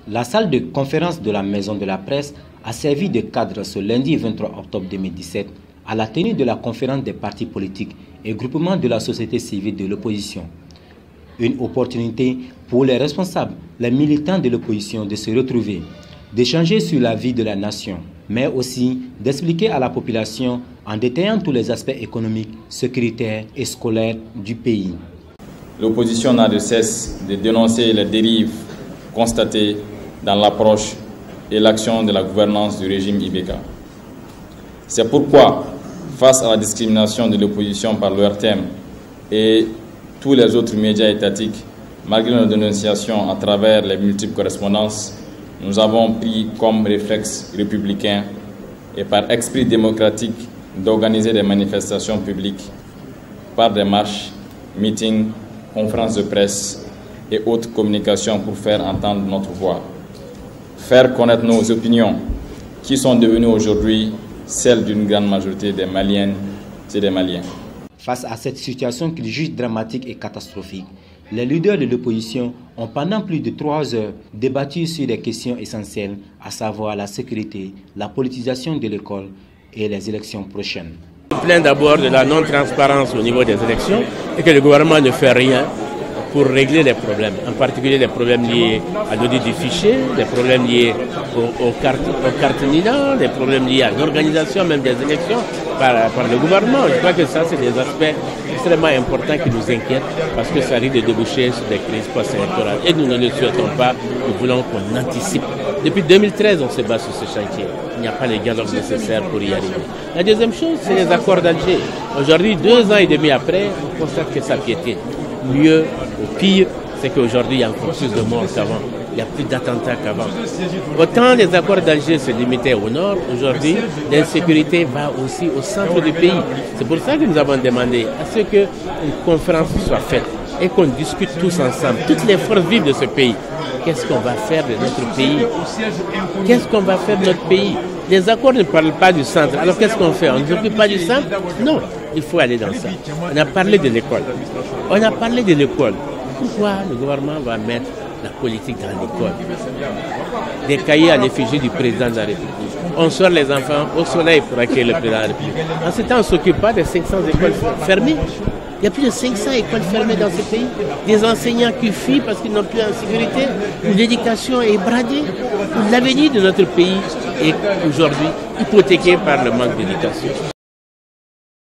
La salle de conférence de la Maison de la Presse a servi de cadre ce lundi 23 octobre 2017 à la tenue de la conférence des partis politiques et groupements de la société civile de l'opposition. Une opportunité pour les responsables, les militants de l'opposition de se retrouver, d'échanger sur la vie de la nation, mais aussi d'expliquer à la population en détaillant tous les aspects économiques, sécuritaires et scolaires du pays. L'opposition n'a de cesse de dénoncer les dérives constatées dans l'approche et l'action de la gouvernance du régime Ibeka. C'est pourquoi, face à la discrimination de l'opposition par l'ORTM et tous les autres médias étatiques, malgré nos dénonciations à travers les multiples correspondances, nous avons pris comme réflexe républicain et par esprit démocratique d'organiser des manifestations publiques par des marches, meetings, conférences de presse et autres communications pour faire entendre notre voix. Faire connaître nos opinions qui sont devenues aujourd'hui celles d'une grande majorité des Maliennes et des Maliens. Face à cette situation qu'ils jugent dramatique et catastrophique, les leaders de l'opposition ont pendant plus de 3 heures débattu sur des questions essentielles, à savoir la sécurité, la politisation de l'école et les élections prochaines. On plaint d'abord de la non-transparence au niveau des élections et que le gouvernement ne fait rien pour régler les problèmes, en particulier les problèmes liés à l'audit du fichier, les problèmes liés aux cartes NIDA, les problèmes liés à l'organisation même des élections par le gouvernement. Je crois que ça, c'est des aspects extrêmement importants qui nous inquiètent parce que ça risque de déboucher sur des crises post-électorales. Et nous ne le souhaitons pas, nous voulons qu'on anticipe. Depuis 2013, on se bat sur ce chantier. Il n'y a pas les dialogues nécessaires pour y arriver. La deuxième chose, c'est les accords d'Alger. Aujourd'hui, 2 ans et demi après, on constate que ça piétine. Mieux ou pire, c'est qu'aujourd'hui, il y a encore plus de morts qu'avant. Il y a plus d'attentats qu'avant. Autant les accords d'Alger se limitaient au nord, aujourd'hui, l'insécurité va aussi au centre du pays. C'est pour ça que nous avons demandé à ce qu'une conférence soit faite et qu'on discute tous ensemble, toutes les forces vives de ce pays. Qu'est-ce qu'on va faire de notre pays? Qu'est-ce qu'on va faire de notre pays? Les accords ne parlent pas du centre. Alors qu'est-ce qu'on fait? On ne s'occupe pas du centre? Non, il faut aller dans ça. On a parlé de l'école. On a parlé de l'école. Pourquoi le gouvernement va mettre la politique dans l'école? Des cahiers à l'effigie du président de la République. On sort les enfants au soleil pour accueillir le président de la République. En ce temps, on ne s'occupe pas des 500 écoles fermées. Il y a plus de 500 écoles fermées dans ce pays. Des enseignants qui fuient parce qu'ils n'ont plus en sécurité, où l'éducation est bradée, où l'avenir de notre pays est aujourd'hui hypothéqué par le manque d'éducation.